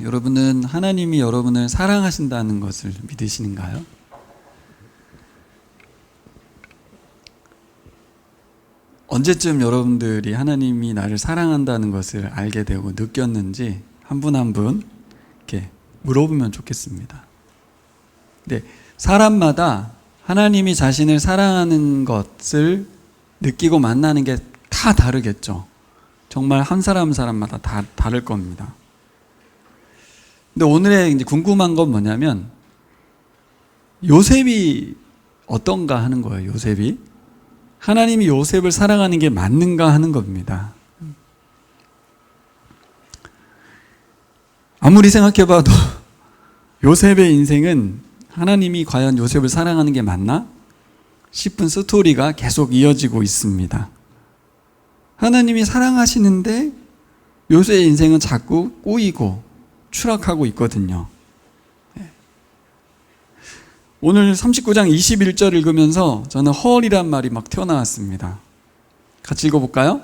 여러분은 하나님이 여러분을 사랑하신다는 것을 믿으시는가요? 언제쯤 여러분들이 하나님이 나를 사랑한다는 것을 알게 되고 느꼈는지 한 분 한 분 이렇게 물어보면 좋겠습니다. 네, 사람마다 하나님이 자신을 사랑하는 것을 느끼고 만나는 게 다 다르겠죠. 정말 한 사람 한 사람마다 다 다를 겁니다. 근데 오늘의 이제 궁금한 건 뭐냐면 요셉이 어떤가 하는 거예요. 요셉이 하나님이 요셉을 사랑하는 게 맞는가 하는 겁니다. 아무리 생각해봐도 요셉의 인생은 하나님이 과연 요셉을 사랑하는 게 맞나 싶은 스토리가 계속 이어지고 있습니다. 하나님이 사랑하시는데 요셉의 인생은 자꾸 꼬이고 추락하고 있거든요. 오늘 39장 21절 읽으면서 저는 헐이란 말이 막 튀어나왔습니다. 같이 읽어볼까요?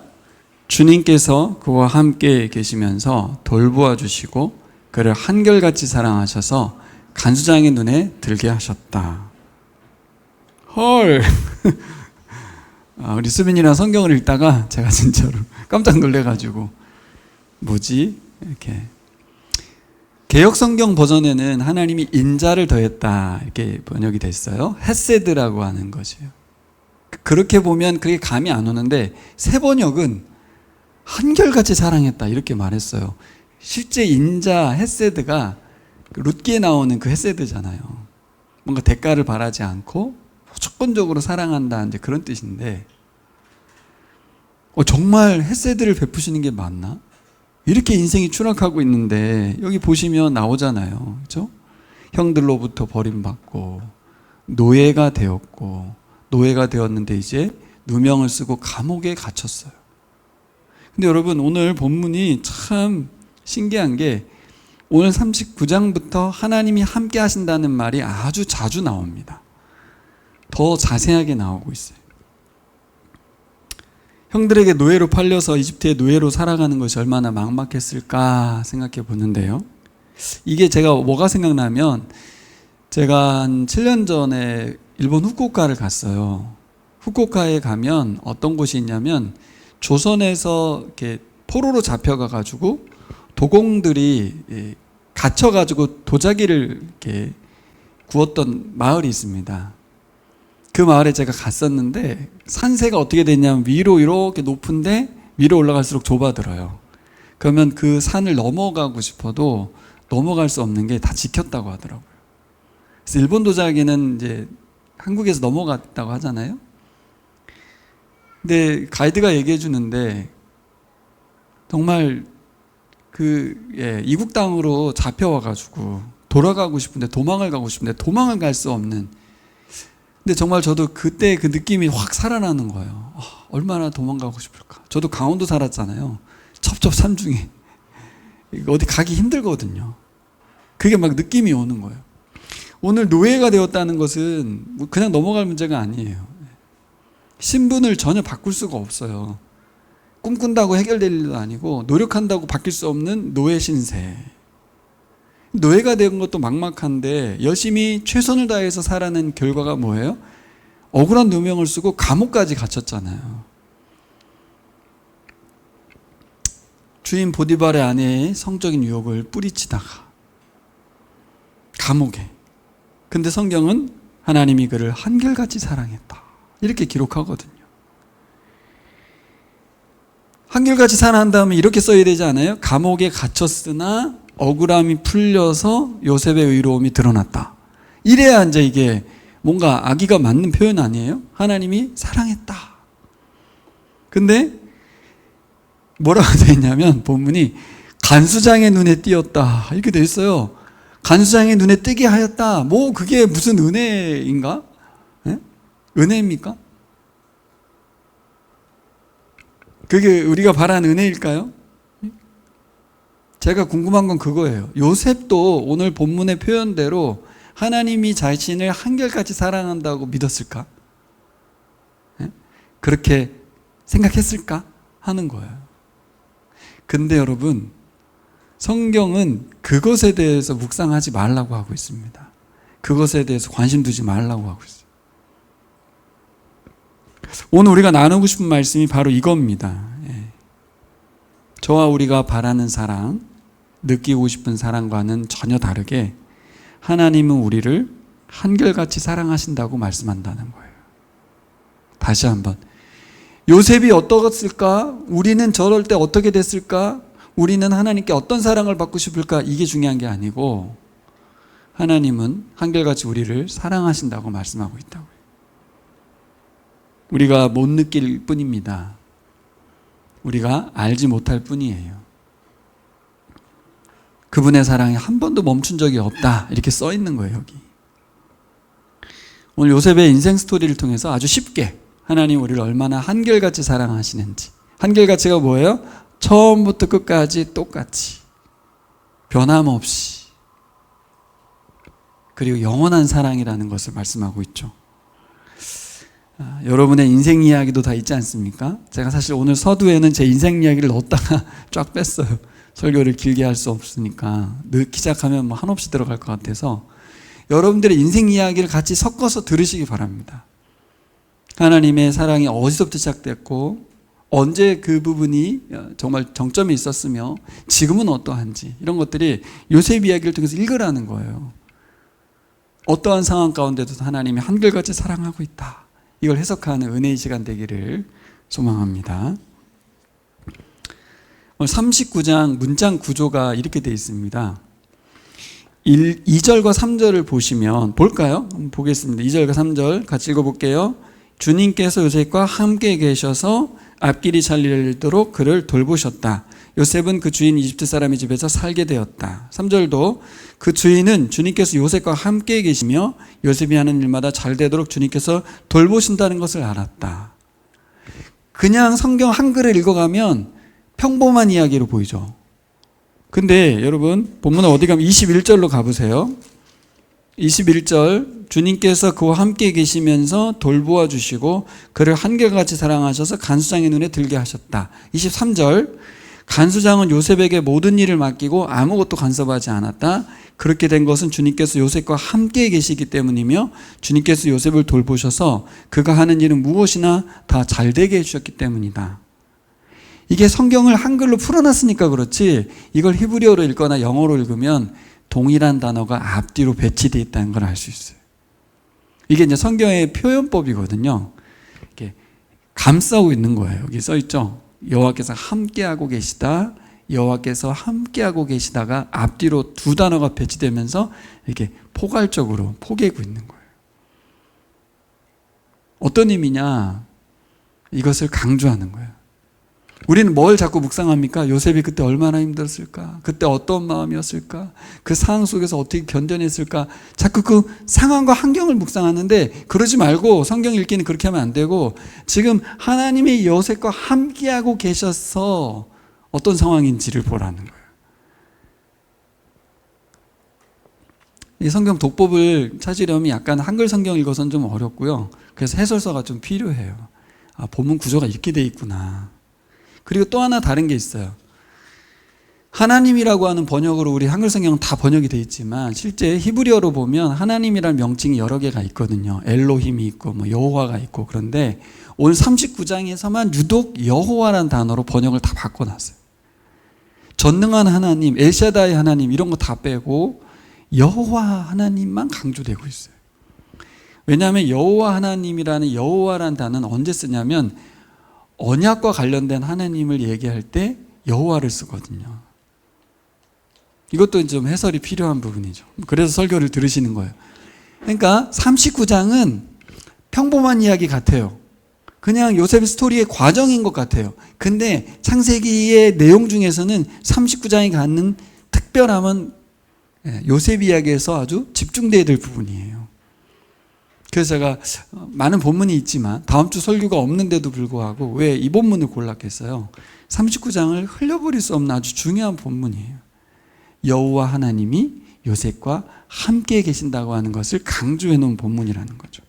주님께서 그와 함께 계시면서 돌보아 주시고 그를 한결같이 사랑하셔서 간수장의 눈에 들게 하셨다. 헐. 우리 수빈이랑 성경을 읽다가 제가 진짜로 깜짝 놀래가지고 뭐지? 이렇게 개역성경 버전에는 하나님이 인자를 더했다 이렇게 번역이 됐어요. 헤세드라고 하는 것이에요. 그렇게 보면 그게 감이 안 오는데 새 번역은 한결같이 사랑했다 이렇게 말했어요. 실제 인자 헤세드가 룻기에 나오는 그 헤세드잖아요. 뭔가 대가를 바라지 않고 조건적으로 사랑한다 이제 그런 뜻인데 정말 헤세드를 베푸시는 게 맞나? 이렇게 인생이 추락하고 있는데 여기 보시면 나오잖아요. 그렇죠? 형들로부터 버림받고 노예가 되었고 노예가 되었는데 이제 누명을 쓰고 감옥에 갇혔어요. 근데 여러분 오늘 본문이 참 신기한 게 오늘 39장부터 하나님이 함께 하신다는 말이 아주 자주 나옵니다. 더 자세하게 나오고 있어요. 형들에게 노예로 팔려서 이집트의 노예로 살아가는 것이 얼마나 막막했을까 생각해 보는데요. 이게 제가 뭐가 생각나면 제가 한 7년 전에 일본 후쿠오카를 갔어요. 후쿠오카에 가면 어떤 곳이 있냐면 조선에서 이렇게 포로로 잡혀가가지고 도공들이 갇혀가지고 도자기를 이렇게 구웠던 마을이 있습니다. 그 마을에 제가 갔었는데 산세가 어떻게 됐냐면 위로 이렇게 높은데 위로 올라갈수록 좁아들어요. 그러면 그 산을 넘어가고 싶어도 넘어갈 수 없는 게 다 지켰다고 하더라고요. 그래서 일본 도자기는 이제 한국에서 넘어갔다고 하잖아요. 근데 가이드가 얘기해 주는데 정말 이국 땅으로 잡혀와가지고 돌아가고 싶은데 도망을 가고 싶은데 도망을 갈 수 없는. 근데 정말 저도 그때 그 느낌이 확 살아나는 거예요. 얼마나 도망가고 싶을까. 저도 강원도 살았잖아요. 첩첩산중에 어디 가기 힘들거든요. 그게 막 느낌이 오는 거예요. 오늘 노예가 되었다는 것은 그냥 넘어갈 문제가 아니에요. 신분을 전혀 바꿀 수가 없어요. 꿈꾼다고 해결될 일도 아니고 노력한다고 바뀔 수 없는 노예 신세. 노예가 된 것도 막막한데 열심히 최선을 다해서 살아낸 결과가 뭐예요? 억울한 누명을 쓰고 감옥까지 갇혔잖아요. 주인 보디발의 아내의 성적인 유혹을 뿌리치다가 감옥에. 근데 성경은 하나님이 그를 한결같이 사랑했다 이렇게 기록하거든요. 한결같이 사랑한다면 이렇게 써야 되지 않아요? 감옥에 갇혔으나 억울함이 풀려서 요셉의 의로움이 드러났다. 이래야 이제 이게 뭔가 악의가 맞는 표현 아니에요? 하나님이 사랑했다. 근데 뭐라고 되어 있냐면 본문이 간수장의 눈에 띄었다 이렇게 되어 있어요. 간수장의 눈에 띄게 하였다. 뭐 그게 무슨 은혜인가? 네? 은혜입니까? 그게 우리가 바라는 은혜일까요? 제가 궁금한 건 그거예요. 요셉도 오늘 본문의 표현대로 하나님이 자신을 한결같이 사랑한다고 믿었을까? 그렇게 생각했을까? 하는 거예요. 근데 여러분 성경은 그것에 대해서 묵상하지 말라고 하고 있습니다. 그것에 대해서 관심 두지 말라고 하고 있어요. 오늘 우리가 나누고 싶은 말씀이 바로 이겁니다. 저와 우리가 바라는 사랑, 느끼고 싶은 사랑과는 전혀 다르게 하나님은 우리를 한결같이 사랑하신다고 말씀한다는 거예요. 다시 한번, 요셉이 어떠했을까? 우리는 저럴 때 어떻게 됐을까? 우리는 하나님께 어떤 사랑을 받고 싶을까? 이게 중요한 게 아니고 하나님은 한결같이 우리를 사랑하신다고 말씀하고 있다고요. 우리가 못 느낄 뿐입니다. 우리가 알지 못할 뿐이에요. 그분의 사랑이 한 번도 멈춘 적이 없다, 이렇게 써 있는 거예요, 여기. 오늘 요셉의 인생 스토리를 통해서 아주 쉽게 하나님 우리를 얼마나 한결같이 사랑하시는지. 한결같이가 뭐예요? 처음부터 끝까지 똑같이, 변함없이, 그리고 영원한 사랑이라는 것을 말씀하고 있죠. 여러분의 인생 이야기도 다 있지 않습니까? 제가 사실 오늘 서두에는 제 인생 이야기를 넣었다가 쫙 뺐어요. 설교를 길게 할 수 없으니까. 늦기 시작하면 뭐 한없이 들어갈 것 같아서 여러분들의 인생 이야기를 같이 섞어서 들으시기 바랍니다. 하나님의 사랑이 어디서부터 시작됐고 언제 그 부분이 정말 정점이 있었으며 지금은 어떠한지, 이런 것들이 요셉 이야기를 통해서 읽으라는 거예요. 어떠한 상황 가운데도 하나님이 한결같이 사랑하고 있다, 이걸 해석하는 은혜의 시간 되기를 소망합니다. 오늘 39장 문장 구조가 이렇게 되어 있습니다. 2절과 3절을 보시면, 볼까요? 보겠습니다. 2절과 3절 같이 읽어볼게요. 주님께서 요셉과 함께 계셔서 앞길이 잘 열리도록 그를 돌보셨다. 요셉은 그 주인 이집트 사람의 집에서 살게 되었다. 3절도 그 주인은 주님께서 요셉과 함께 계시며 요셉이 하는 일마다 잘 되도록 주님께서 돌보신다는 것을 알았다. 그냥 성경 한글을 읽어가면 평범한 이야기로 보이죠. 근데 여러분 본문은 어디 가면 21절로 가보세요. 21절, 주님께서 그와 함께 계시면서 돌보아 주시고 그를 한결같이 사랑하셔서 간수장의 눈에 들게 하셨다. 23절, 간수장은 요셉에게 모든 일을 맡기고 아무것도 간섭하지 않았다. 그렇게 된 것은 주님께서 요셉과 함께 계시기 때문이며 주님께서 요셉을 돌보셔서 그가 하는 일은 무엇이나 다 잘되게 해주셨기 때문이다. 이게 성경을 한글로 풀어놨으니까 그렇지, 이걸 히브리어로 읽거나 영어로 읽으면 동일한 단어가 앞뒤로 배치되어 있다는 걸 알 수 있어요. 이게 이제 성경의 표현법이거든요. 이렇게 감싸고 있는 거예요. 여기 써 있죠. 여호와께서 함께하고 계시다, 여호와께서 함께하고 계시다가 앞뒤로 두 단어가 배치되면서 이렇게 포괄적으로 포개고 있는 거예요. 어떤 의미냐? 이것을 강조하는 거예요. 우리는 뭘 자꾸 묵상합니까? 요셉이 그때 얼마나 힘들었을까? 그때 어떤 마음이었을까? 그 상황 속에서 어떻게 견뎌냈을까? 자꾸 그 상황과 환경을 묵상하는데, 그러지 말고 성경 읽기는 그렇게 하면 안 되고 지금 하나님이 요셉과 함께하고 계셔서 어떤 상황인지를 보라는 거예요. 이 성경 독법을 찾으려면 약간 한글 성경 읽어서는 좀 어렵고요. 그래서 해설서가 좀 필요해요. 아, 본문 구조가 이렇게 돼 있구나. 그리고 또 하나 다른 게 있어요. 하나님이라고 하는 번역으로 우리 한글 성경은 다 번역이 돼 있지만 실제 히브리어로 보면 하나님이라는 명칭이 여러 개가 있거든요. 엘로힘이 있고 뭐 여호와가 있고. 그런데 오늘 39장에서만 유독 여호와라는 단어로 번역을 다 바꿔놨어요. 전능한 하나님, 엘샤다이 하나님 이런 거 다 빼고 여호와 하나님만 강조되고 있어요. 왜냐하면 여호와 하나님이라는 여호와라는 단어는 언제 쓰냐면 언약과 관련된 하나님을 얘기할 때 여호와를 쓰거든요. 이것도 좀 해설이 필요한 부분이죠. 그래서 설교를 들으시는 거예요. 그러니까 39장은 평범한 이야기 같아요. 그냥 요셉 스토리의 과정인 것 같아요. 근데 창세기의 내용 중에서는 39장이 갖는 특별함은 요셉 이야기에서 아주 집중되어야 될 부분이에요. 그래서 제가 많은 본문이 있지만 다음 주 설교가 없는데도 불구하고 왜 이 본문을 골랐겠어요? 39장을 흘려버릴 수 없는 아주 중요한 본문이에요. 여호와 하나님이 요셉과 함께 계신다고 하는 것을 강조해 놓은 본문이라는 거죠.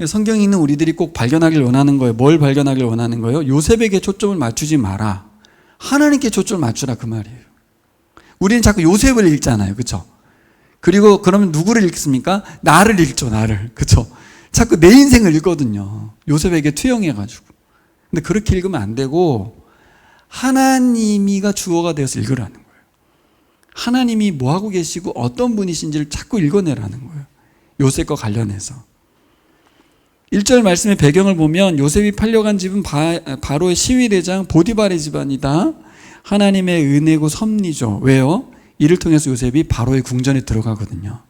성경에 있는 우리들이 꼭 발견하길 원하는 거예요. 뭘 발견하길 원하는 거예요? 요셉에게 초점을 맞추지 마라. 하나님께 초점을 맞추라 그 말이에요. 우리는 자꾸 요셉을 읽잖아요. 그렇죠? 그리고 그러면 누구를 읽습니까? 나를 읽죠. 나를. 그렇죠? 자꾸 내 인생을 읽거든요. 요셉에게 투영해가지고. 근데 그렇게 읽으면 안 되고 하나님이가 주어가 되어서 읽으라는 거예요. 하나님이 뭐하고 계시고 어떤 분이신지를 자꾸 읽어내라는 거예요. 요셉과 관련해서. 1절 말씀의 배경을 보면 요셉이 팔려간 집은 바로의 시위대장 보디발의 집안이다. 하나님의 은혜고 섭리죠. 왜요? 이를 통해서 요셉이 바로의 궁전에 들어가거든요.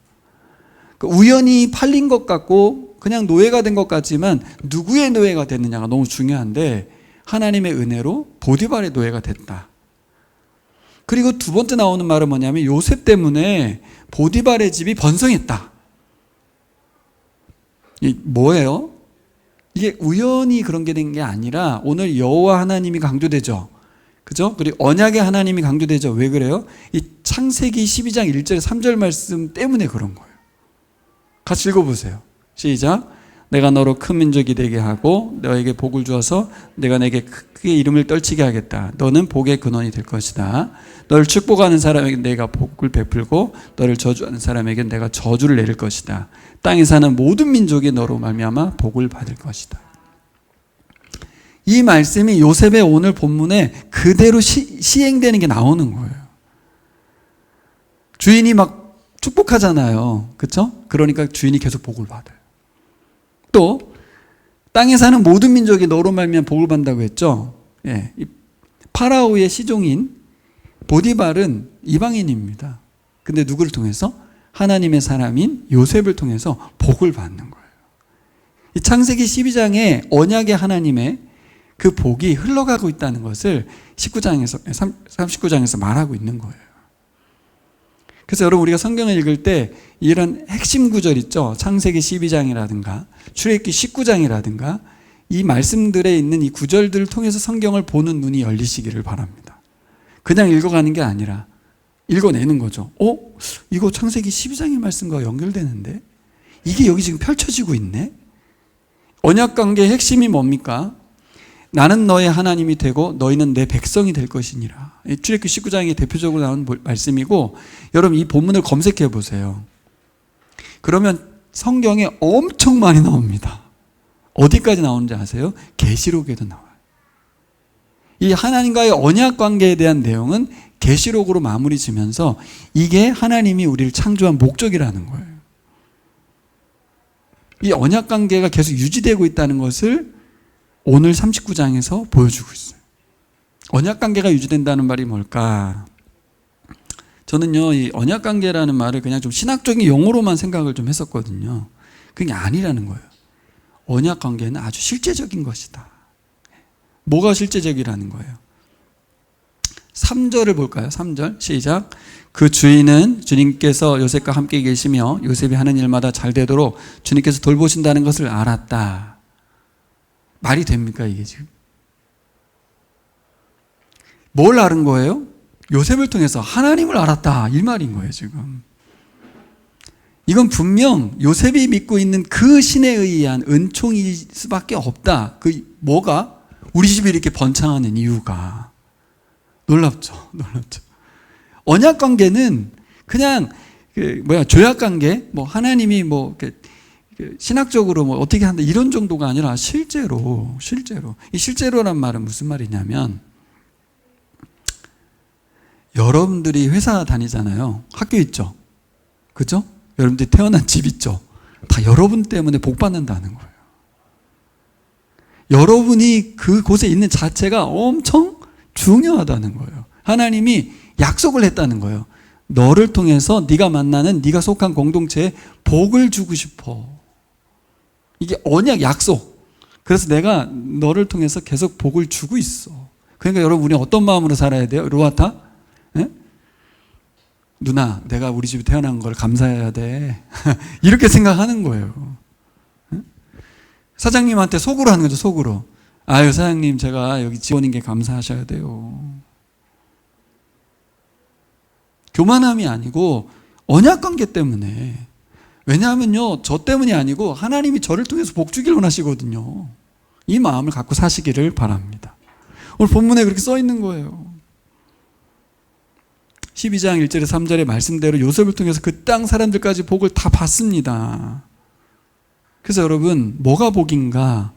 우연히 팔린 것 같고 그냥 노예가 된 것 같지만 누구의 노예가 됐느냐가 너무 중요한데 하나님의 은혜로 보디발의 노예가 됐다. 그리고 두 번째 나오는 말은 뭐냐면 요셉 때문에 보디발의 집이 번성했다. 이 뭐예요? 이게 우연히 그런 게 된 게 아니라 오늘 여호와 하나님이 강조되죠. 그죠? 그리고 언약의 하나님이 강조되죠. 왜 그래요? 이 창세기 12장 1절 3절 말씀 때문에 그런 거예요. 같이 읽어보세요. 시작. 내가 너로 큰 민족이 되게 하고 너에게 복을 주어서 내가 내게 크게 이름을 떨치게 하겠다. 너는 복의 근원이 될 것이다. 너를 축복하는 사람에게 내가 복을 베풀고 너를 저주하는 사람에게 내가 저주를 내릴 것이다. 땅에 사는 모든 민족이 너로 말미암아 복을 받을 것이다. 이 말씀이 요셉의 오늘 본문에 그대로 시행되는 게 나오는 거예요. 주인이 막 축복하잖아요. 그렇죠? 그러니까 주인이 계속 복을 받아요. 또 땅에 사는 모든 민족이 너로 말미암아 복을 받는다고 했죠. 예, 파라오의 시종인 보디발은 이방인입니다. 근데 누구를 통해서? 하나님의 사람인 요셉을 통해서 복을 받는 거예요. 이 창세기 12장에 언약의 하나님의 그 복이 흘러가고 있다는 것을 39장에서 말하고 있는 거예요. 그래서 여러분 우리가 성경을 읽을 때 이런 핵심 구절 있죠. 창세기 12장이라든가 출애굽기 19장이라든가 이 말씀들에 있는 이 구절들을 통해서 성경을 보는 눈이 열리시기를 바랍니다. 그냥 읽어가는 게 아니라 읽어내는 거죠. 이거 창세기 12장의 말씀과 연결되는데? 이게 여기 지금 펼쳐지고 있네? 언약관계의 핵심이 뭡니까? 나는 너의 하나님이 되고 너희는 내 백성이 될 것이니라. 출애굽기 19장이 대표적으로 나오는 말씀이고 여러분 이 본문을 검색해 보세요. 그러면 성경에 엄청 많이 나옵니다. 어디까지 나오는지 아세요? 계시록에도 나와요. 이 하나님과의 언약관계에 대한 내용은 계시록으로 마무리 지면서 이게 하나님이 우리를 창조한 목적이라는 거예요. 이 언약관계가 계속 유지되고 있다는 것을 오늘 39장에서 보여주고 있어요. 언약관계가 유지된다는 말이 뭘까? 저는요, 이 언약관계라는 말을 그냥 좀 신학적인 용어로만 생각을 좀 했었거든요. 그게 아니라는 거예요. 언약관계는 아주 실제적인 것이다. 뭐가 실제적이라는 거예요? 3절을 볼까요? 3절 시작. 그 주인은 주님께서 요셉과 함께 계시며 요셉이 하는 일마다 잘 되도록 주님께서 돌보신다는 것을 알았다. 말이 됩니까 이게 지금? 뭘 알은 거예요? 요셉을 통해서 하나님을 알았다 이 말인 거예요 지금. 이건 분명 요셉이 믿고 있는 그 신에 의한 은총일 수밖에 없다. 그 뭐가? 우리 집이 이렇게 번창하는 이유가. 놀랍죠. 놀랍죠. 언약 관계는 그냥 조약 관계, 하나님이 신학적으로 어떻게 한다 이런 정도가 아니라 실제로 이 실제로란 말은 무슨 말이냐면 여러분들이 회사 다니잖아요. 학교 있죠. 그죠? 여러분들이 태어난 집 있죠. 다 여러분 때문에 복 받는다는 거예요. 여러분이 그곳에 있는 자체가 엄청 중요하다는 거예요. 하나님이 약속을 했다는 거예요. 너를 통해서 네가 만나는 네가 속한 공동체에 복을 주고 싶어. 이게 언약 약속. 그래서 내가 너를 통해서 계속 복을 주고 있어. 그러니까 여러분 우리 어떤 마음으로 살아야 돼요? 로아타? 네? 누나 내가 우리 집에 태어난 걸 감사해야 돼. 이렇게 생각하는 거예요. 네? 사장님한테 속으로 하는 거죠. 속으로. 아유 사장님 제가 여기 직원인 게 감사하셔야 돼요. 교만함이 아니고 언약관계 때문에. 왜냐하면요 저 때문이 아니고 하나님이 저를 통해서 복 주길 원하시거든요. 이 마음을 갖고 사시기를 바랍니다. 오늘 본문에 그렇게 써 있는 거예요. 12장 1절에 3절의 말씀대로 요셉을 통해서 그 땅 사람들까지 복을 다 받습니다. 그래서 여러분, 뭐가 복인가?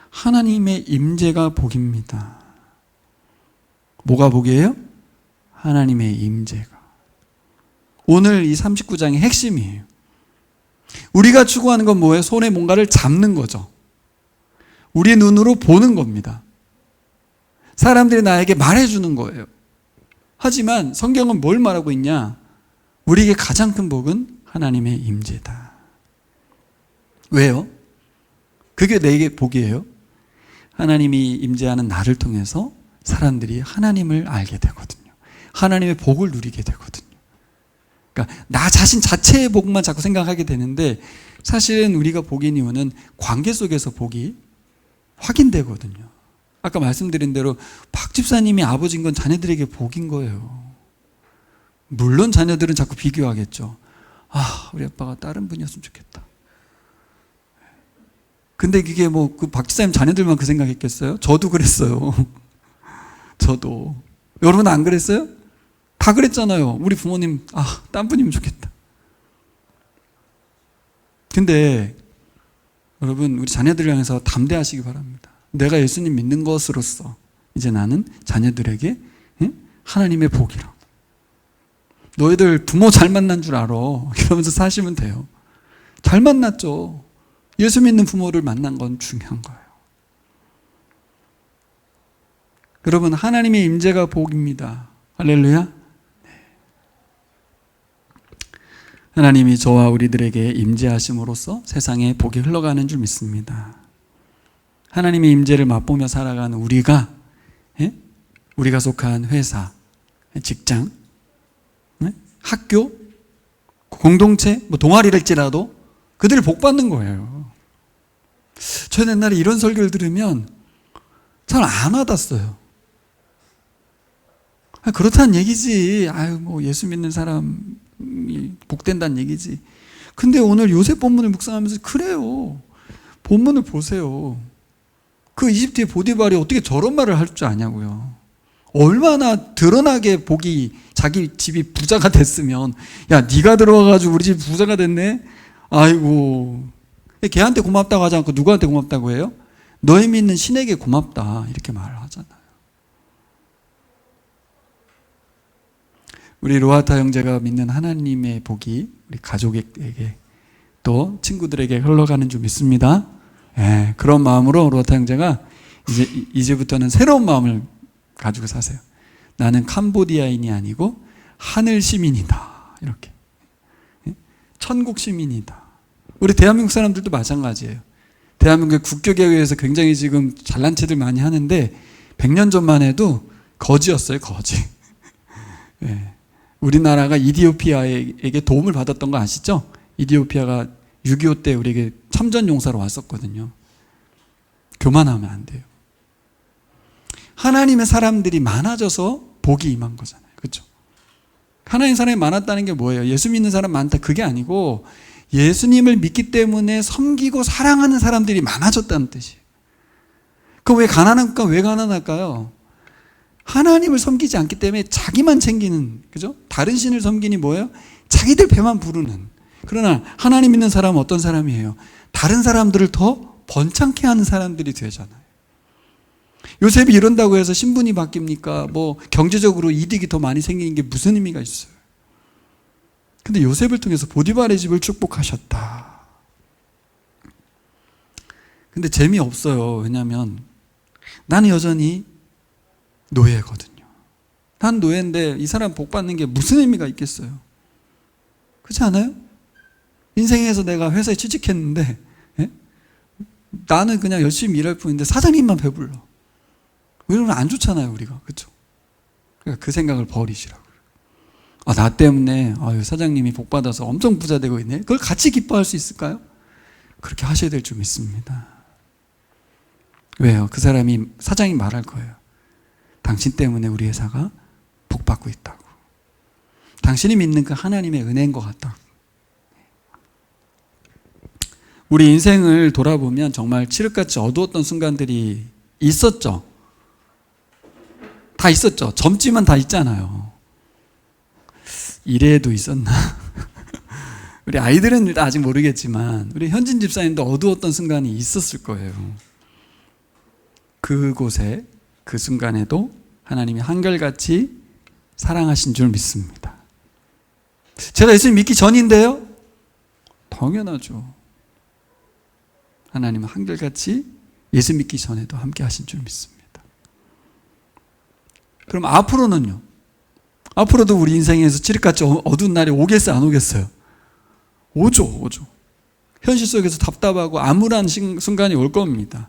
하나님의 임재가 복입니다. 뭐가 복이에요? 하나님의 임재가. 오늘 이 39장의 핵심이에요. 우리가 추구하는 건 뭐예요? 손에 뭔가를 잡는 거죠. 우리의 눈으로 보는 겁니다. 사람들이 나에게 말해주는 거예요. 하지만 성경은 뭘 말하고 있냐? 우리에게 가장 큰 복은 하나님의 임재다. 왜요? 그게 내게 복이에요. 하나님이 임재하는 나를 통해서 사람들이 하나님을 알게 되거든요. 하나님의 복을 누리게 되거든요. 그러니까 나 자신 자체의 복만 자꾸 생각하게 되는데, 사실은 우리가 복인 이유는 관계 속에서 복이 확인되거든요. 아까 말씀드린 대로 박 집사님이 아버지인 건 자녀들에게 복인 거예요. 물론 자녀들은 자꾸 비교하겠죠. 아, 우리 아빠가 다른 분이었으면 좋겠다. 근데 그게 뭐 그 박 집사님 자녀들만 그 생각했겠어요? 저도 그랬어요. 저도. 여러분 안 그랬어요? 다 그랬잖아요. 우리 부모님, 아, 딴 분이면 좋겠다. 근데 여러분, 우리 자녀들을 향해서 담대하시기 바랍니다. 내가 예수님 믿는 것으로서 이제 나는 자녀들에게 하나님의 복이라고. 너희들 부모 잘 만난 줄 알아. 이러면서 사시면 돼요. 잘 만났죠. 예수 믿는 부모를 만난 건 중요한 거예요. 여러분, 하나님의 임재가 복입니다. 할렐루야. 네. 하나님이 저와 우리들에게 임재하심으로써 세상에 복이 흘러가는 줄 믿습니다. 하나님의 임재를 맛보며 살아가는 우리가, 우리가 속한 회사, 직장, 학교, 공동체, 뭐 동아리랄지라도 그들을 복 받는 거예요. 저는 옛날에 이런 설교를 들으면 잘 안 와닿았어요. 그렇다는 얘기지. 아유, 뭐 예수 믿는 사람이 복된다는 얘기지. 근데 오늘 요셉 본문을 묵상하면서 그래요. 본문을 보세요. 그 이집트의 보디발이 어떻게 저런 말을 할 줄 아냐고요. 얼마나 드러나게 복이 자기 집이 부자가 됐으면, 야, 네가 들어와가지고 우리 집 부자가 됐네. 아이고. 걔한테 고맙다고 하지 않고 누구한테 고맙다고 해요? 너희 믿는 신에게 고맙다, 이렇게 말을 하잖아요. 우리 로아타 형제가 믿는 하나님의 복이 우리 가족에게 또 친구들에게 흘러가는 줄 믿습니다. 예, 그런 마음으로 로아타 형제가 이제부터는 새로운 마음을 가지고 사세요. 나는 캄보디아인이 아니고 하늘 시민이다. 이렇게. 천국 시민이다. 우리 대한민국 사람들도 마찬가지예요. 대한민국의 국교개혁에서 굉장히 지금 잘난 체들 많이 하는데 100년 전만 해도 거지였어요. 거지. 네. 우리나라가 이디오피아에게 도움을 받았던 거 아시죠? 이디오피아가 6.25 때 우리에게 참전용사로 왔었거든요. 교만하면 안 돼요. 하나님의 사람들이 많아져서 복이 임한 거잖아요. 그렇죠? 하나님 사람이 많았다는 게 뭐예요? 예수 믿는 사람 많다, 그게 아니고 예수님을 믿기 때문에 섬기고 사랑하는 사람들이 많아졌다는 뜻이에요. 왜 가난할까? 왜 가난할까요? 하나님을 섬기지 않기 때문에 자기만 챙기는, 그죠? 다른 신을 섬기니 뭐예요? 자기들 배만 부르는. 그러나 하나님 믿는 사람은 어떤 사람이에요? 다른 사람들을 더 번창케 하는 사람들이 되잖아요. 요셉이 이런다고 해서 신분이 바뀝니까? 뭐 경제적으로 이득이 더 많이 생기는 게 무슨 의미가 있어요? 근데 요셉을 통해서 보디발의 집을 축복하셨다. 근데 재미없어요. 왜냐하면 나는 여전히 노예거든요. 난 노예인데 이 사람 복 받는 게 무슨 의미가 있겠어요? 그렇지 않아요? 인생에서 내가 회사에 취직했는데 나는 그냥 열심히 일할 뿐인데 사장님만 배불러. 왜냐면 안 좋잖아요, 우리가. 그렇죠? 그러니까 그 생각을 버리시라고. 아, 나 때문에 사장님이 복 받아서 엄청 부자 되고 있네. 그걸 같이 기뻐할 수 있을까요? 그렇게 하셔야 될 줄 믿습니다. 왜요? 그 사장이 말할 거예요. 당신 때문에 우리 회사가 복 받고 있다고. 당신이 믿는 그 하나님의 은혜인 것 같다. 우리 인생을 돌아보면 정말 칠흑같이 어두웠던 순간들이 있었죠. 다 있었죠. 젊지만 다 있잖아요. 이래도 있었나? 우리 아이들은 일단 아직 모르겠지만 우리 현진 집사님도 어두웠던 순간이 있었을 거예요. 그곳에 그 순간에도 하나님이 한결같이 사랑하신 줄 믿습니다. 제가 예수님 믿기 전인데요? 당연하죠. 하나님은 한결같이 예수 믿기 전에도 함께 하신 줄 믿습니다. 그럼 앞으로는요? 앞으로도 우리 인생에서 칠흑같이 어두운 날이 오겠어요? 안 오겠어요? 오죠. 현실 속에서 답답하고 암울한 순간이 올 겁니다.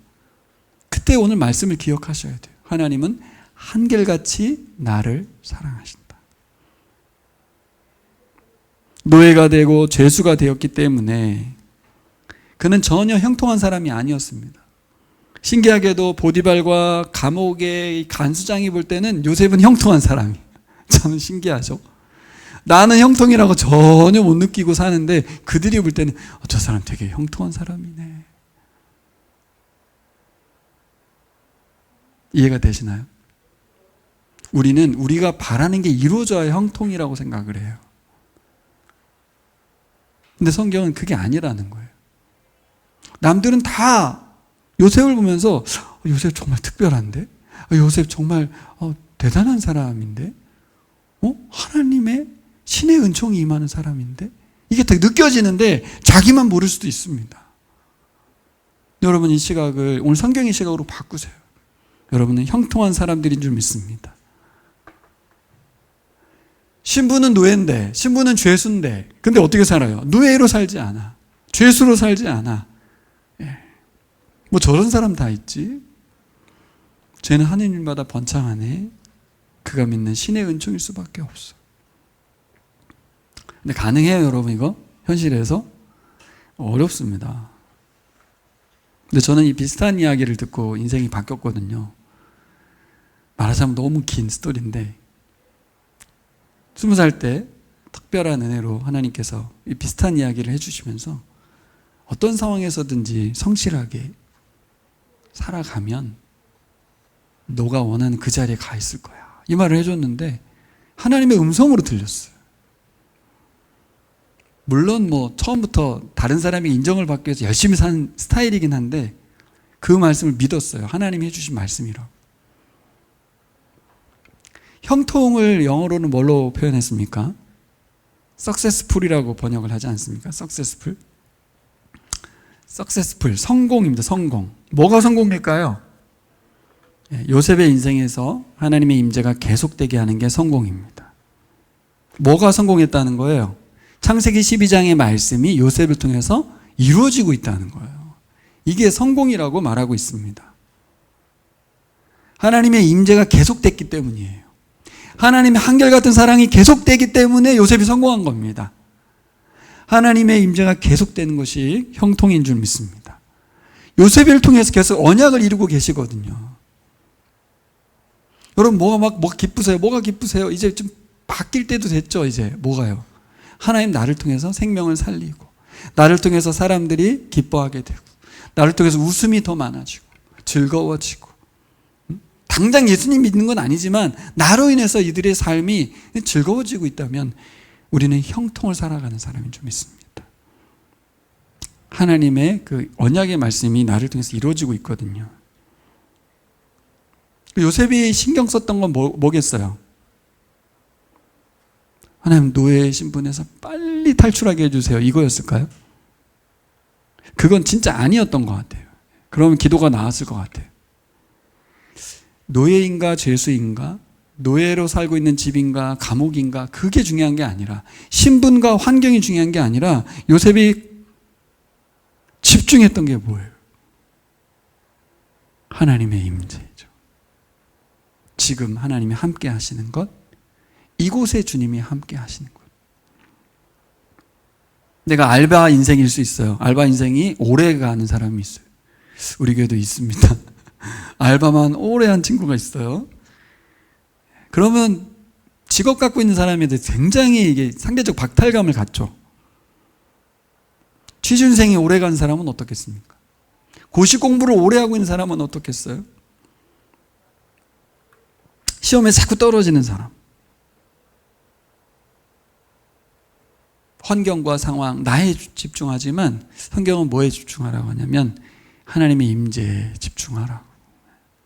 그때 오늘 말씀을 기억하셔야 돼요. 하나님은 한결같이 나를 사랑하신다. 노예가 되고 죄수가 되었기 때문에 그는 전혀 형통한 사람이 아니었습니다. 신기하게도 보디발과 감옥의 간수장이 볼 때는 요셉은 형통한 사람이에요. 참 신기하죠? 나는 형통이라고 전혀 못 느끼고 사는데 그들이 볼 때는 저 사람 되게 형통한 사람이네. 이해가 되시나요? 우리는 우리가 바라는 게 이루어져야 형통이라고 생각을 해요. 근데 성경은 그게 아니라는 거예요. 남들은 다 요셉을 보면서 요셉 정말 특별한데? 요셉 정말 대단한 사람인데? 하나님의 신의 은총이 임하는 사람인데? 이게 더 느껴지는데 자기만 모를 수도 있습니다. 여러분 이 시각을 오늘 성경의 시각으로 바꾸세요. 여러분은 형통한 사람들인 줄 믿습니다. 신부는 노예인데, 신부는 죄수인데, 근데 어떻게 살아요? 노예로 살지 않아. 죄수로 살지 않아. 뭐 저런 사람 다 있지. 죄는 하느님마다 번창하네. 그가 믿는 신의 은총일 수밖에 없어. 근데 가능해요, 여러분 이거? 현실에서? 어렵습니다. 근데 저는 이 비슷한 이야기를 듣고 인생이 바뀌었거든요. 말하자면 너무 긴 스토리인데 20살 때 특별한 은혜로 하나님께서 이 비슷한 이야기를 해주시면서 어떤 상황에서든지 성실하게 살아가면 너가 원하는 그 자리에 가 있을 거야. 이 말을 해줬는데 하나님의 음성으로 들렸어요. 물론 뭐 처음부터 다른 사람이 인정을 받기 위해서 열심히 산 스타일이긴 한데 그 말씀을 믿었어요. 하나님이 해주신 말씀이라고. 형통을 영어로는 뭘로 표현했습니까? successful이라고 번역을 하지 않습니까? successful, 성공입니다. 성공. 뭐가 성공일까요? 요셉의 인생에서 하나님의 임재가 계속되게 하는 게 성공입니다. 뭐가 성공했다는 거예요? 창세기 12장의 말씀이 요셉을 통해서 이루어지고 있다는 거예요. 이게 성공이라고 말하고 있습니다. 하나님의 임재가 계속됐기 때문이에요. 하나님의 한결같은 사랑이 계속되기 때문에 요셉이 성공한 겁니다. 하나님의 임재가 계속되는 것이 형통인 줄 믿습니다. 요셉을 통해서 계속 언약을 이루고 계시거든요. 여러분 뭐가 기쁘세요? 뭐가 기쁘세요? 이제 좀 바뀔 때도 됐죠. 이제 뭐가요? 하나님 나를 통해서 생명을 살리고 나를 통해서 사람들이 기뻐하게 되고 나를 통해서 웃음이 더 많아지고 즐거워지고 당장 예수님 믿는 건 아니지만 나로 인해서 이들의 삶이 즐거워지고 있다면 우리는 형통을 살아가는 사람인 줄 믿습니다. 하나님의 그 언약의 말씀이 나를 통해서 이루어지고 있거든요. 요셉이 신경 썼던 건 뭐겠어요? 하나님 노예의 신분에서 빨리 탈출하게 해주세요. 이거였을까요? 그건 진짜 아니었던 것 같아요. 그러면 기도가 나왔을 것 같아요. 노예인가 죄수인가 노예로 살고 있는 집인가 감옥인가 그게 중요한 게 아니라 신분과 환경이 중요한 게 아니라 요셉이 집중했던 게 뭐예요? 하나님의 임재죠. 지금 하나님이 함께 하시는 것, 이곳에 주님이 함께 하시는 것. 내가 알바 인생일 수 있어요. 알바 인생이 오래 가는 사람이 있어요. 우리 교회도 있습니다. 알바만 오래 한 친구가 있어요. 그러면 직업 갖고 있는 사람에 대해 굉장히 이게 상대적 박탈감을 갖죠. 취준생이 오래 간 사람은 어떻겠습니까? 고시 공부를 오래 하고 있는 사람은 어떻겠어요? 시험에 자꾸 떨어지는 사람. 환경과 상황, 나에 집중하지만 성경은 뭐에 집중하라고 하냐면 하나님의 임재에 집중하라고.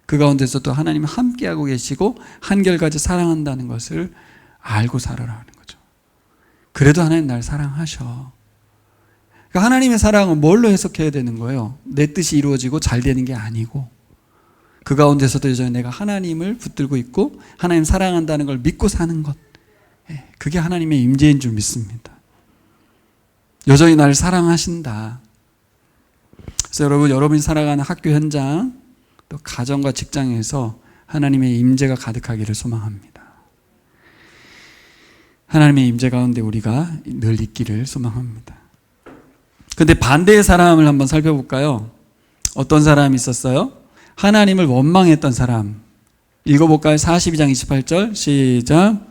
그 가운데서도 하나님이 함께하고 계시고 한결같이 사랑한다는 것을 알고 살아라 하는 거죠. 그래도 하나님 날 사랑하셔. 그러니까 하나님의 사랑은 뭘로 해석해야 되는 거예요? 내 뜻이 이루어지고 잘 되는 게 아니고 그 가운데서도 여전히 내가 하나님을 붙들고 있고 하나님 사랑한다는 걸 믿고 사는 것, 그게 하나님의 임재인 줄 믿습니다. 여전히 나를 사랑하신다. 그래서 여러분이 살아가는 학교 현장, 또 가정과 직장에서 하나님의 임재가 가득하기를 소망합니다. 하나님의 임재 가운데 우리가 늘 있기를 소망합니다. 그런데 반대의 사람을 한번 살펴볼까요? 어떤 사람이 있었어요? 하나님을 원망했던 사람. 읽어볼까요? 42장 28절 시작.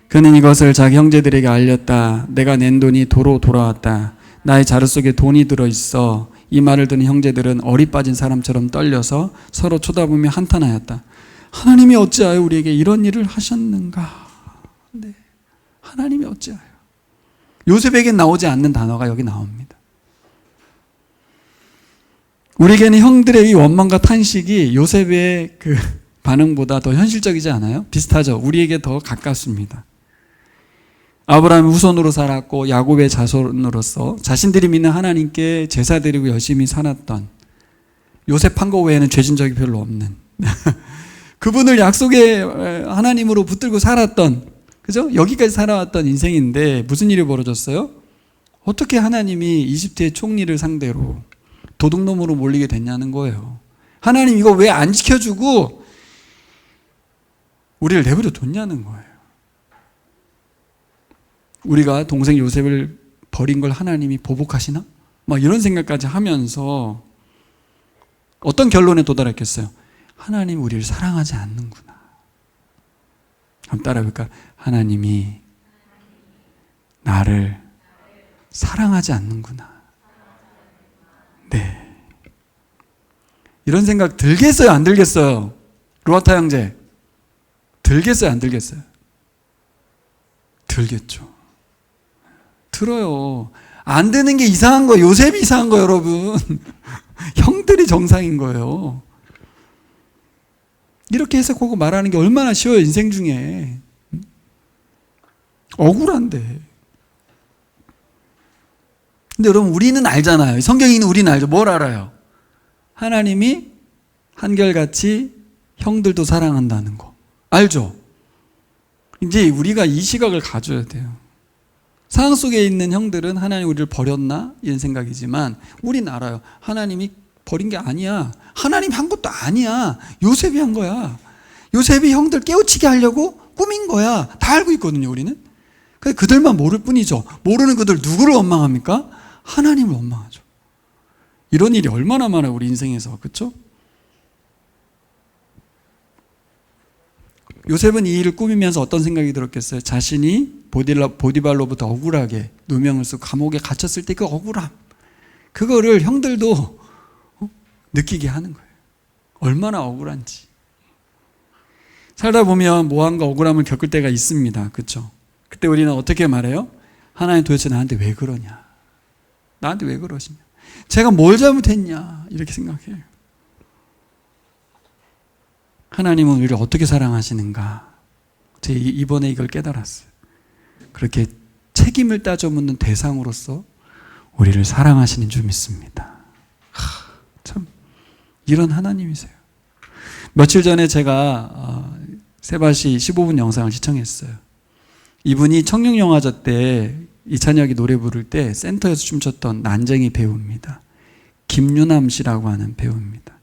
그는 이것을 자기 형제들에게 알렸다. 내가 낸 돈이 도로 돌아왔다. 나의 자루 속에 돈이 들어있어. 이 말을 듣는 형제들은 얼이 빠진 사람처럼 떨려서 서로 쳐다보며 한탄하였다. 하나님이 어찌하여 우리에게 이런 일을 하셨는가? 네. 하나님이 어찌하여. 요셉에겐 나오지 않는 단어가 여기 나옵니다. 우리에게는 형들의 이 원망과 탄식이 요셉의 그 반응보다 더 현실적이지 않아요? 비슷하죠? 우리에게 더 가깝습니다. 아브라함의 후손으로 살았고 야곱의 자손으로서 자신들이 믿는 하나님께 제사 드리고 열심히 살았던 요셉 한 거 외에는 죄진 적이 별로 없는 그분을 약속의 하나님으로 붙들고 살았던, 그죠? 여기까지 살아왔던 인생인데 무슨 일이 벌어졌어요? 어떻게 하나님이 이집트의 총리를 상대로 도둑놈으로 몰리게 됐냐는 거예요. 하나님 이거 왜 안 지켜주고 우리를 내버려 뒀냐는 거예요. 우리가 동생 요셉을 버린 걸 하나님이 보복하시나? 막 이런 생각까지 하면서 어떤 결론에 도달했겠어요? 하나님 우리를 사랑하지 않는구나. 한번 따라해볼까? 하나님이 나를 사랑하지 않는구나. 네. 이런 생각 들겠어요? 안 들겠어요? 루아타 형제. 들겠어요? 안 들겠어요? 들겠죠. 들어요. 안 되는 게 이상한 거예요. 요셉이 이상한 거예요, 여러분. 형들이 정상인 거예요. 이렇게 해석하고 말하는 게 얼마나 쉬워요, 인생 중에. 억울한데. 근데 여러분, 우리는 알잖아요. 성경에 있는 우리는 알죠. 뭘 알아요? 하나님이 한결같이 형들도 사랑한다는 거. 알죠? 이제 우리가 이 시각을 가져야 돼요. 상황 속에 있는 형들은 하나님 우리를 버렸나? 이런 생각이지만 우리는 알아요. 하나님이 버린 게 아니야. 하나님이 한 것도 아니야. 요셉이 한 거야. 요셉이 형들 깨우치게 하려고 꾸민 거야. 다 알고 있거든요, 우리는. 그들만 모를 뿐이죠. 모르는 그들 누구를 원망합니까? 하나님을 원망하죠. 이런 일이 얼마나 많아요, 우리 인생에서. 그렇죠? 요셉은 이 일을 꾸미면서 어떤 생각이 들었겠어요? 자신이 보디발로부터 억울하게 누명을 쓰고 감옥에 갇혔을 때 그 억울함, 그거를 형들도 느끼게 하는 거예요. 얼마나 억울한지. 살다 보면 모함과 억울함을 겪을 때가 있습니다. 그렇죠? 그때 우리는 어떻게 말해요? 하나님 도대체 나한테 왜 그러냐? 나한테 왜 그러시냐? 제가 뭘 잘못했냐? 이렇게 생각해요. 하나님은 우리를 어떻게 사랑하시는가? 제가 이번에 이걸 깨달았어요. 그렇게 책임을 따져 묻는 대상으로서 우리를 사랑하시는 줄 믿습니다. 참 이런 하나님이세요. 며칠 전에 제가 세바시 15분 영상을 시청했어요. 이분이 청룡영화제 때 이찬혁이 노래 부를 때 센터에서 춤췄던 난쟁이 배우입니다. 김유남 씨라고 하는 배우입니다.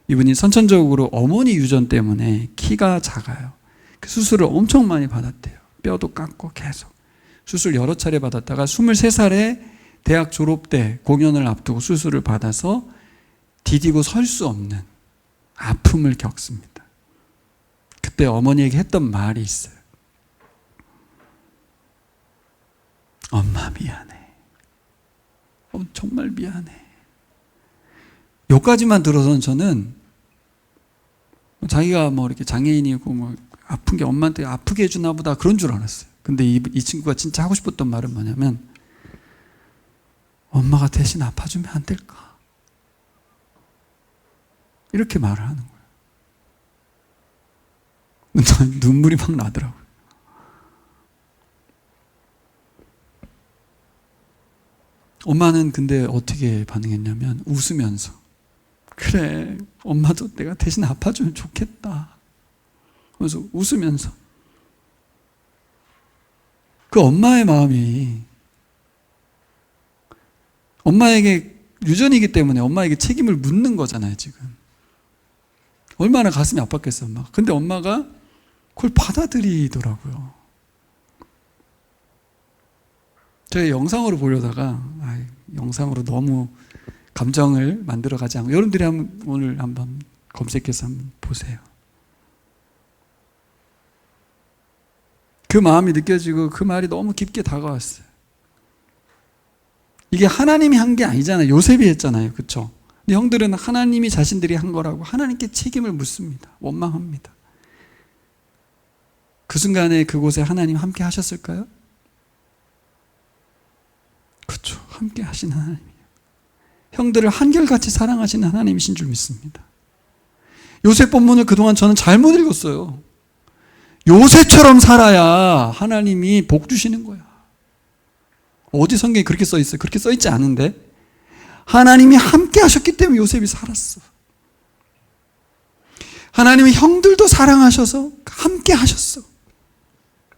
이분이 선천적으로 어머니 유전 때문에 키가 작아요. 수술을 엄청 많이 받았대요. 뼈도 깎고 계속. 수술 여러 차례 받았다가 23살에 대학 졸업 때 공연을 앞두고 수술을 받아서 디디고 설 수 없는 아픔을 겪습니다. 그때 어머니에게 했던 말이 있어요. 엄마 미안해. 정말 미안해. 여기까지만 들어서는 저는 자기가 뭐 이렇게 장애인이고 뭐 아픈 게 엄마한테 아프게 해주나 보다 그런 줄 알았어요. 근데 이 친구가 진짜 하고 싶었던 말은 뭐냐면 엄마가 대신 아파주면 안 될까? 이렇게 말을 하는 거예요. 눈물이 막 나더라고요. 엄마는 근데 어떻게 반응했냐면 웃으면서, 그래, 엄마도 내가 대신 아파주면 좋겠다. 그래서 웃으면서, 그 엄마의 마음이 엄마에게 유전이기 때문에 엄마에게 책임을 묻는 거잖아요, 지금. 얼마나 가슴이 아팠겠어, 엄마가. 근데 엄마가 그걸 받아들이더라고요. 제가 영상으로 보려다가, 영상으로 너무 감정을 만들어가지 않고, 여러분들이 오늘 한번 검색해서 한번 보세요. 그 마음이 느껴지고 그 말이 너무 깊게 다가왔어요. 이게 하나님이 한 게 아니잖아요. 요셉이 했잖아요. 그렇죠? 근데 형들은 하나님이 자신들이 한 거라고 하나님께 책임을 묻습니다. 원망합니다. 그 순간에 그곳에 하나님 함께 하셨을까요? 그렇죠. 함께 하시는 하나님이에요. 형들을 한결같이 사랑하시는 하나님이신 줄 믿습니다. 요셉 본문을 그동안 저는 잘못 읽었어요. 요셉처럼 살아야 하나님이 복 주시는 거야. 어디 성경에 그렇게 써 있어요? 그렇게 써 있지 않은데 하나님이 함께 하셨기 때문에 요셉이 살았어. 하나님이 형들도 사랑하셔서 함께 하셨어.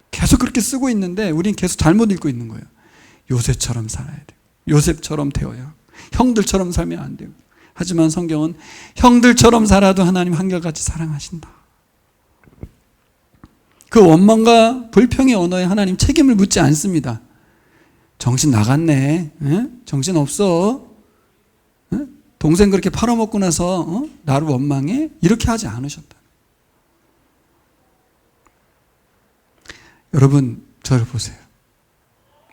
계속 그렇게 쓰고 있는데 우리는 계속 잘못 읽고 있는 거예요. 요셉처럼 살아야 돼요. 요셉처럼 되어야. 형들처럼 살면 안 돼요. 하지만 성경은 형들처럼 살아도 하나님 한결같이 사랑하신다. 그 원망과 불평의 언어에 하나님 책임을 묻지 않습니다. 정신 나갔네. 정신 없어. 동생 그렇게 팔아먹고 나서 나를 원망해? 이렇게 하지 않으셨다. 여러분, 저를 보세요.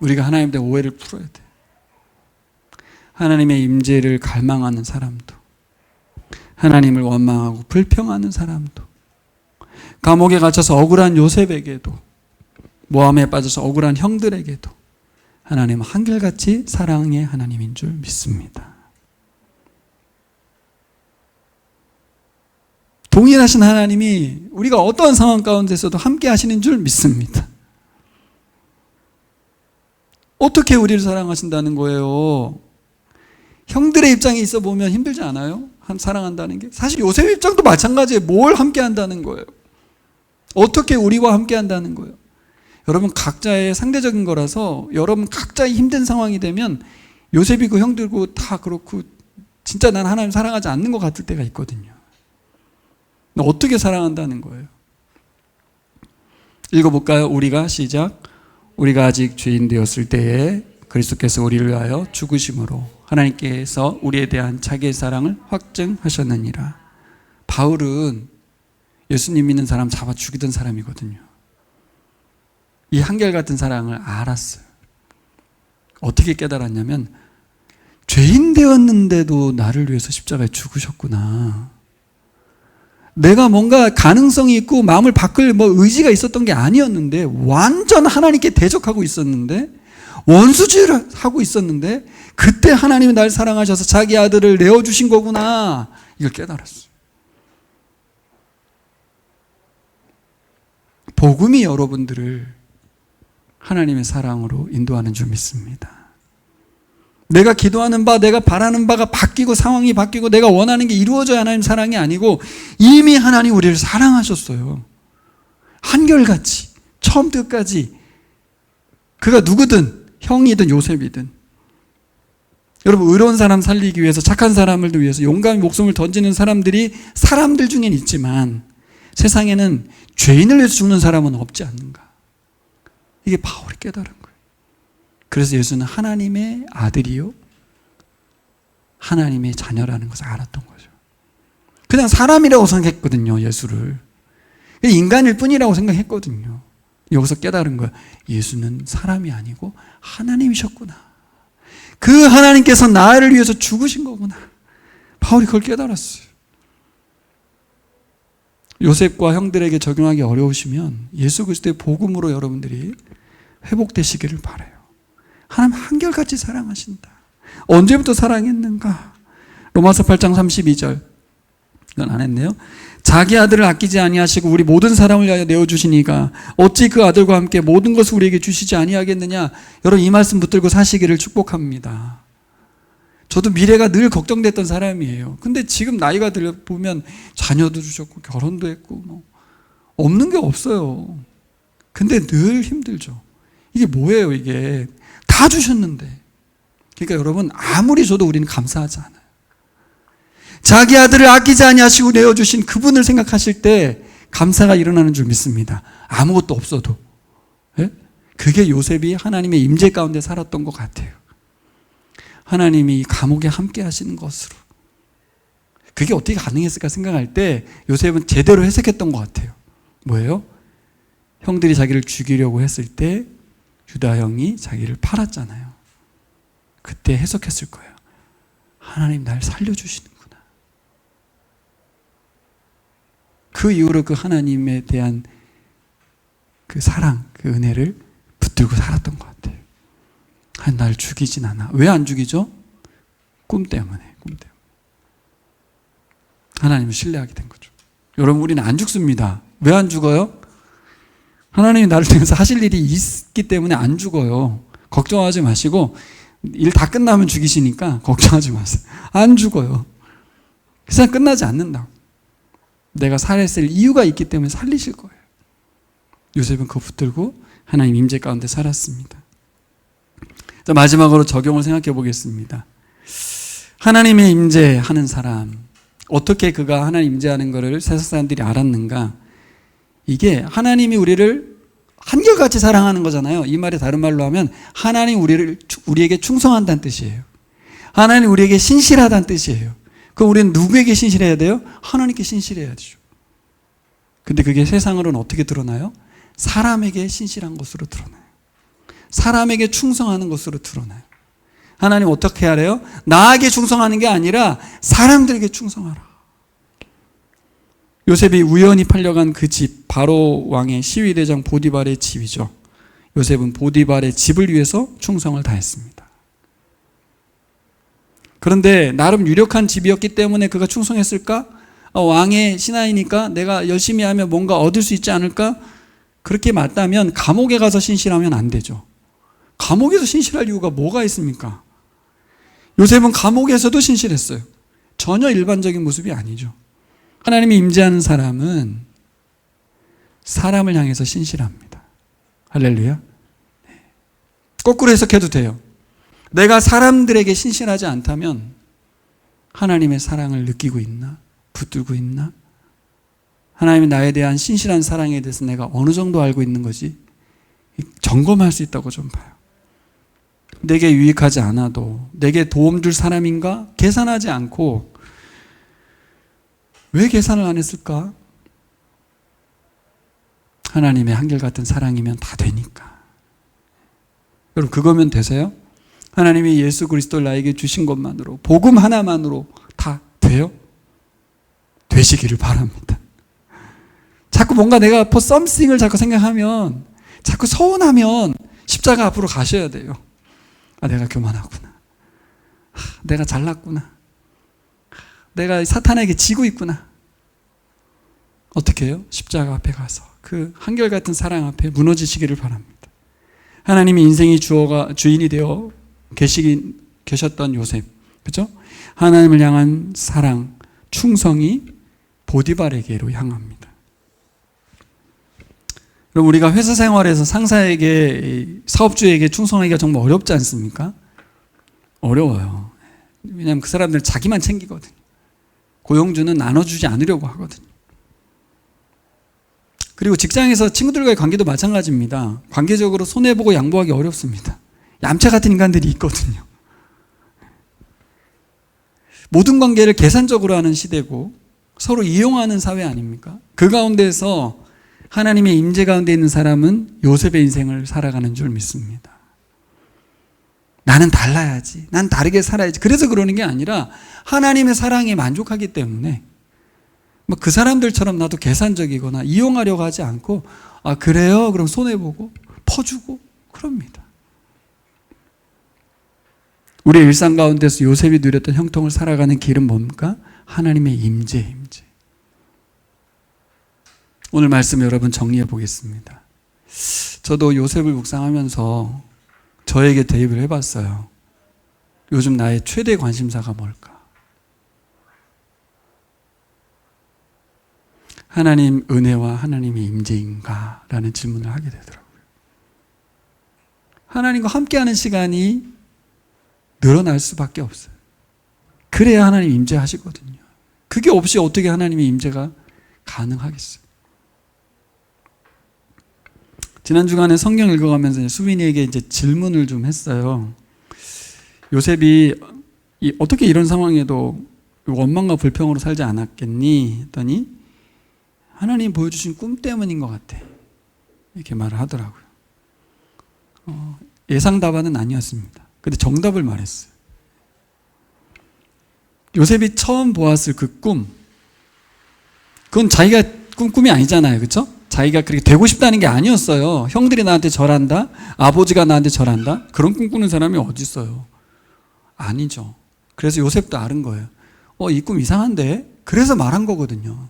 우리가 하나님 대 오해를 풀어야 돼. 하나님의 임재를 갈망하는 사람도, 하나님을 원망하고 불평하는 사람도, 감옥에 갇혀서 억울한 요셉에게도, 모함에 빠져서 억울한 형들에게도 하나님은 한결같이 사랑의 하나님인 줄 믿습니다. 동일하신 하나님이 우리가 어떠한 상황 가운데서도 함께 하시는 줄 믿습니다. 어떻게 우리를 사랑하신다는 거예요? 형들의 입장에 있어 보면 힘들지 않아요? 사랑한다는 게. 사실 요셉 입장도 마찬가지예요. 뭘 함께 한다는 거예요? 어떻게 우리와 함께 한다는 거예요? 여러분 각자의 상대적인 거라서 여러분 각자의 힘든 상황이 되면 요셉이고 형들고 다 그렇고 진짜 난 하나님 사랑하지 않는 것 같을 때가 있거든요. 어떻게 사랑한다는 거예요? 읽어볼까요? 우리가 시작. 우리가 아직 죄인 되었을 때에 그리스도께서 우리를 위하여 죽으심으로 하나님께서 우리에 대한 자기의 사랑을 확증하셨느니라. 바울은 예수님 믿는 사람 잡아 죽이던 사람이거든요. 이 한결같은 사랑을 알았어요. 어떻게 깨달았냐면 죄인 되었는데도 나를 위해서 십자가에 죽으셨구나. 내가 뭔가 가능성이 있고 마음을 바꿀 의지가 있었던 게 아니었는데 완전 하나님께 대적하고 있었는데 원수질을 하고 있었는데 그때 하나님이 날 사랑하셔서 자기 아들을 내어주신 거구나. 이걸 깨달았어요. 복음이 여러분들을 하나님의 사랑으로 인도하는 줄 믿습니다. 내가 기도하는 바, 내가 바라는 바가 바뀌고 상황이 바뀌고 내가 원하는 게 이루어져야 하나님 사랑이 아니고 이미 하나님 우리를 사랑하셨어요. 한결같이 처음부터 끝까지 그가 누구든 형이든 요셉이든 여러분 의로운 사람 살리기 위해서 착한 사람을 위해서 용감히 목숨을 던지는 사람들이 사람들 중엔 있지만 세상에는 죄인을 위해서 죽는 사람은 없지 않는가. 이게 바울이 깨달은 거예요. 그래서 예수는 하나님의 아들이요 하나님의 자녀라는 것을 알았던 거죠. 그냥 사람이라고 생각했거든요. 예수를 인간일 뿐이라고 생각했거든요. 여기서 깨달은 거예요. 예수는 사람이 아니고 하나님이셨구나. 그 하나님께서 나를 위해서 죽으신 거구나. 바울이 그걸 깨달았어요. 요셉과 형들에게 적용하기 어려우시면 예수 그리스도의 복음으로 여러분들이 회복되시기를 바라요. 하나님 한결같이 사랑하신다. 언제부터 사랑했는가? 로마서 8장 32절. 이건 안 했네요. 자기 아들을 아끼지 아니하시고 우리 모든 사람을 위하여 내어주시니가 어찌 그 아들과 함께 모든 것을 우리에게 주시지 아니하겠느냐. 여러분 이 말씀 붙들고 사시기를 축복합니다. 저도 미래가 늘 걱정됐던 사람이에요. 근데 지금 나이가 들보면 자녀도 주셨고 결혼도 했고 뭐 없는 게 없어요. 근데 늘 힘들죠. 이게 뭐예요 이게. 다 주셨는데. 그러니까 여러분 아무리 줘도 우리는 감사하지 않아요. 자기 아들을 아끼지 아니하시고 내어주신 그분을 생각하실 때 감사가 일어나는 줄 믿습니다. 아무것도 없어도. 예? 그게 요셉이 하나님의 임재 가운데 살았던 것 같아요. 하나님이 감옥에 함께 하시는 것으로. 그게 어떻게 가능했을까 생각할 때 요셉은 제대로 해석했던 것 같아요. 뭐예요? 형들이 자기를 죽이려고 했을 때 유다 형이 자기를 팔았잖아요. 그때 해석했을 거예요. 하나님 날 살려주시는구나. 그 이후로 그 하나님에 대한 그 사랑, 그 은혜를 붙들고 살았던 것 같아요. 날 죽이진 않아. 왜 안 죽이죠? 꿈 때문에. 하나님을 신뢰하게 된 거죠. 여러분 우리는 안 죽습니다. 왜 안 죽어요? 하나님이 나를 통해서 하실 일이 있기 때문에 안 죽어요. 걱정하지 마시고 일 다 끝나면 죽이시니까 걱정하지 마세요. 안 죽어요. 그 세상 끝나지 않는다고. 내가 살았을 이유가 있기 때문에 살리실 거예요. 요셉은 그거 붙들고 하나님 임재 가운데 살았습니다. 자, 마지막으로 적용을 생각해 보겠습니다. 하나님의 임재하는 사람, 어떻게 그가 하나님 임재하는 것을 세상 사람들이 알았는가? 이게 하나님이 우리를 한결같이 사랑하는 거잖아요. 이 말이 다른 말로 하면 하나님 우리에게 충성한다는 뜻이에요. 하나님 우리에게 신실하다는 뜻이에요. 그럼 우리는 누구에게 신실해야 돼요? 하나님께 신실해야 되죠. 근데 그게 세상으로는 어떻게 드러나요? 사람에게 신실한 것으로 드러나요. 사람에게 충성하는 것으로 드러나요. 하나님 어떻게 하래요? 나에게 충성하는 게 아니라 사람들에게 충성하라. 요셉이 우연히 팔려간 그 집, 바로 왕의 시위대장 보디발의 집이죠. 요셉은 보디발의 집을 위해서 충성을 다했습니다. 그런데 나름 유력한 집이었기 때문에 그가 충성했을까? 왕의 신하이니까 내가 열심히 하면 뭔가 얻을 수 있지 않을까? 그렇게 맞다면 감옥에 가서 신실하면 안 되죠. 감옥에서 신실할 이유가 뭐가 있습니까? 요셉은 감옥에서도 신실했어요. 전혀 일반적인 모습이 아니죠. 하나님이 임재하는 사람은 사람을 향해서 신실합니다. 할렐루야. 거꾸로 해석해도 돼요. 내가 사람들에게 신실하지 않다면 하나님의 사랑을 느끼고 있나? 붙들고 있나? 하나님이 나에 대한 신실한 사랑에 대해서 내가 어느 정도 알고 있는 거지? 점검할 수 있다고 좀 봐요. 내게 유익하지 않아도 내게 도움 줄 사람인가? 계산하지 않고 왜 계산을 안 했을까? 하나님의 한결같은 사랑이면 다 되니까. 여러분 그거면 되세요? 하나님이 예수 그리스도를 나에게 주신 것만으로 복음 하나만으로 다 돼요? 되시기를 바랍니다. 자꾸 뭔가 내가 for something을 자꾸 생각하면 자꾸 서운하면 십자가 앞으로 가셔야 돼요. 내가 교만하구나. 내가 잘났구나. 내가 사탄에게 지고 있구나. 어떻게 해요? 십자가 앞에 가서 그 한결같은 사랑 앞에 무너지시기를 바랍니다. 하나님이 인생의 주인이 되어 계셨던 요셉, 그렇죠? 하나님을 향한 사랑, 충성이 보디발에게로 향합니다. 그럼 우리가 회사 생활에서 상사에게, 사업주에게 충성하기가 정말 어렵지 않습니까? 어려워요. 왜냐하면 그 사람들은 자기만 챙기거든요. 고용주는 나눠주지 않으려고 하거든요. 그리고 직장에서 친구들과의 관계도 마찬가지입니다. 관계적으로 손해보고 양보하기 어렵습니다. 얌체 같은 인간들이 있거든요. 모든 관계를 계산적으로 하는 시대고 서로 이용하는 사회 아닙니까? 그 가운데서 하나님의 임재 가운데 있는 사람은 요셉의 인생을 살아가는 줄 믿습니다. 나는 달라야지. 난 다르게 살아야지. 그래서 그러는 게 아니라 하나님의 사랑에 만족하기 때문에 그 사람들처럼 나도 계산적이거나 이용하려고 하지 않고 그래요? 그럼 손해보고 퍼주고 그럽니다. 우리의 일상 가운데서 요셉이 누렸던 형통을 살아가는 길은 뭡니까? 하나님의 임재. 오늘 말씀 여러분 정리해 보겠습니다. 저도 요셉을 묵상하면서 저에게 대입을 해봤어요. 요즘 나의 최대 관심사가 뭘까? 하나님 은혜와 하나님의 임재인가? 라는 질문을 하게 되더라고요. 하나님과 함께하는 시간이 늘어날 수밖에 없어요. 그래야 하나님 임재하시거든요. 그게 없이 어떻게 하나님의 임재가 가능하겠어요? 지난 주간에 성경 읽어가면서 수빈이에게 이제 질문을 좀 했어요. 요셉이 어떻게 이런 상황에도 원망과 불평으로 살지 않았겠니? 했더니 하나님 보여주신 꿈 때문인 것 같아. 이렇게 말을 하더라고요. 예상 답안은 아니었습니다. 근데 정답을 말했어요. 요셉이 처음 보았을 그 꿈, 그건 자기가 꿈이 아니잖아요. 그렇죠? 자기가 그렇게 되고 싶다는 게 아니었어요. 형들이 나한테 절한다, 아버지가 나한테 절한다, 그런 꿈 꾸는 사람이 어디 있어요? 아니죠. 그래서 요셉도 아는 거예요. 이 꿈 이상한데? 그래서 말한 거거든요.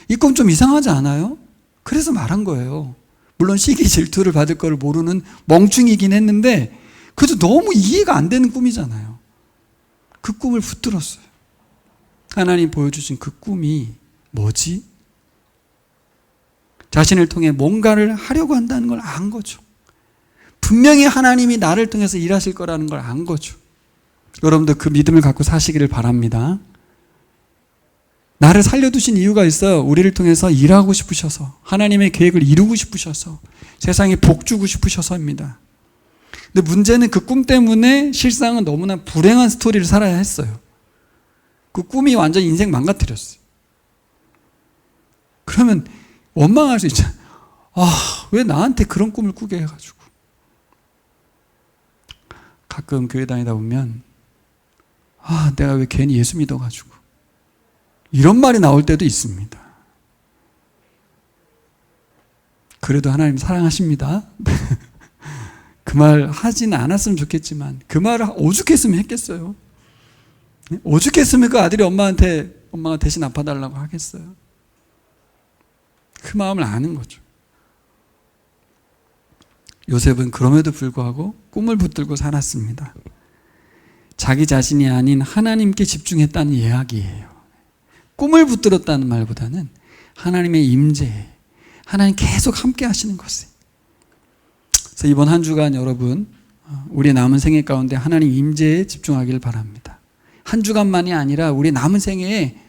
이 꿈 좀 이상하지 않아요? 그래서 말한 거예요. 물론 시기 질투를 받을 걸 모르는 멍충이긴 했는데 그래도 너무 이해가 안 되는 꿈이잖아요. 그 꿈을 붙들었어요. 하나님 보여주신 그 꿈이 뭐지? 자신을 통해 뭔가를 하려고 한다는 걸 안 거죠. 분명히 하나님이 나를 통해서 일하실 거라는 걸 안 거죠. 여러분들 그 믿음을 갖고 사시기를 바랍니다. 나를 살려두신 이유가 있어요. 우리를 통해서 일하고 싶으셔서, 하나님의 계획을 이루고 싶으셔서, 세상에 복 주고 싶으셔서입니다. 근데 문제는 그 꿈 때문에 실상은 너무나 불행한 스토리를 살아야 했어요. 그 꿈이 완전 인생 망가뜨렸어요. 그러면 원망할 수 있잖아요. 왜 나한테 그런 꿈을 꾸게 해가지고. 가끔 교회 다니다 보면 내가 왜 괜히 예수 믿어가지고 이런 말이 나올 때도 있습니다. 그래도 하나님 사랑하십니다. 그 말 하진 않았으면 좋겠지만 그 말을 오죽했으면 했겠어요. 오죽했으면 그 아들이 엄마가 대신 아파달라고 하겠어요. 그 마음을 아는 거죠. 요셉은 그럼에도 불구하고 꿈을 붙들고 살았습니다. 자기 자신이 아닌 하나님께 집중했다는 이야기예요. 꿈을 붙들었다는 말보다는 하나님의 임재, 하나님 계속 함께 하시는 것에. 그래서 이번 한 주간 여러분, 우리 남은 생애 가운데 하나님 임재에 집중하기를 바랍니다. 한 주간만이 아니라 우리 남은 생애에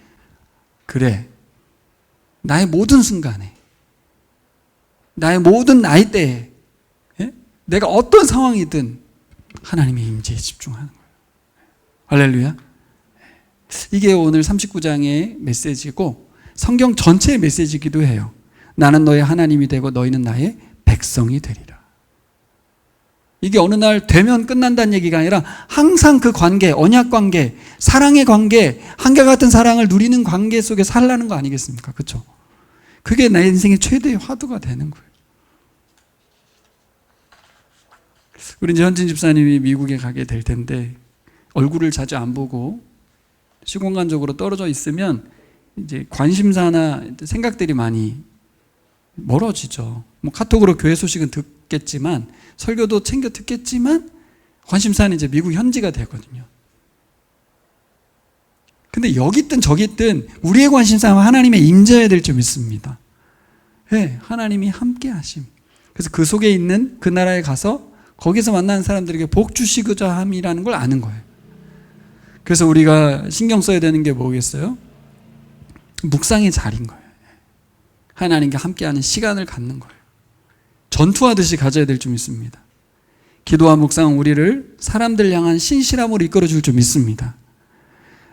나의 모든 순간에, 나의 모든 나이대에, 내가 어떤 상황이든 하나님의 임재에 집중하는 거예요. 할렐루야. 이게 오늘 39장의 메시지고 성경 전체의 메시지이기도 해요. 나는 너의 하나님이 되고 너희는 나의 백성이 되리라. 이게 어느 날 되면 끝난다는 얘기가 아니라 항상 그 관계, 언약 관계, 사랑의 관계, 한결같은 사랑을 누리는 관계 속에 살라는 거 아니겠습니까? 그렇죠? 그게 내 인생의 최대의 화두가 되는 거예요. 우리 이제 현진 집사님이 미국에 가게 될 텐데 얼굴을 자주 안 보고 시공간적으로 떨어져 있으면 이제 관심사나 생각들이 많이 멀어지죠. 카톡으로 교회 소식은 듣겠지만 설교도 챙겨 듣겠지만 관심사는 이제 미국 현지가 되거든요. 근데 여기 있든 저기 있든 우리의 관심사는 하나님의 임재해야 될 줄 믿습니다. 하나님이 함께 하심. 그래서 그 속에 있는 그 나라에 가서 거기서 만나는 사람들에게 복 주시고자 함이라는 걸 아는 거예요. 그래서 우리가 신경 써야 되는 게 뭐겠어요? 묵상의 자리인 거예요. 하나님과 함께하는 시간을 갖는 거예요. 전투하듯이 가져야 될 줄 믿습니다. 기도와 묵상은 우리를 사람들 향한 신실함으로 이끌어줄 줄 믿습니다.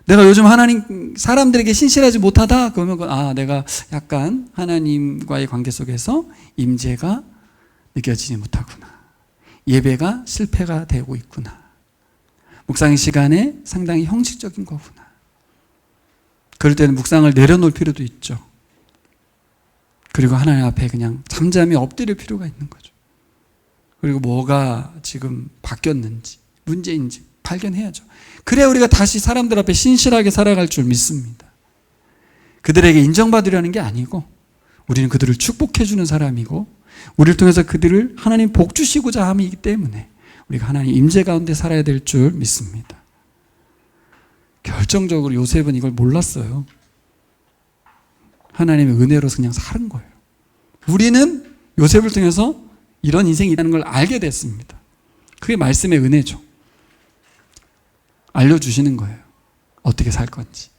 내가 요즘 사람들에게 신실하지 못하다? 그러면 내가 약간 하나님과의 관계 속에서 임재가 느껴지지 못하구나. 예배가 실패가 되고 있구나. 묵상의 시간에 상당히 형식적인 거구나. 그럴 때는 묵상을 내려놓을 필요도 있죠. 그리고 하나님 앞에 그냥 잠잠히 엎드릴 필요가 있는 거죠. 그리고 뭐가 지금 바뀌었는지, 문제인지 발견해야죠. 그래야 우리가 다시 사람들 앞에 신실하게 살아갈 줄 믿습니다. 그들에게 인정받으려는 게 아니고 우리는 그들을 축복해주는 사람이고 우리를 통해서 그들을 하나님 복 주시고자 함이기 때문에 우리가 하나님 임재 가운데 살아야 될 줄 믿습니다. 결정적으로 요셉은 이걸 몰랐어요. 하나님의 은혜로서 그냥 사는 거예요. 우리는 요셉을 통해서 이런 인생이 있다는 걸 알게 됐습니다. 그게 말씀의 은혜죠. 알려주시는 거예요. 어떻게 살 건지.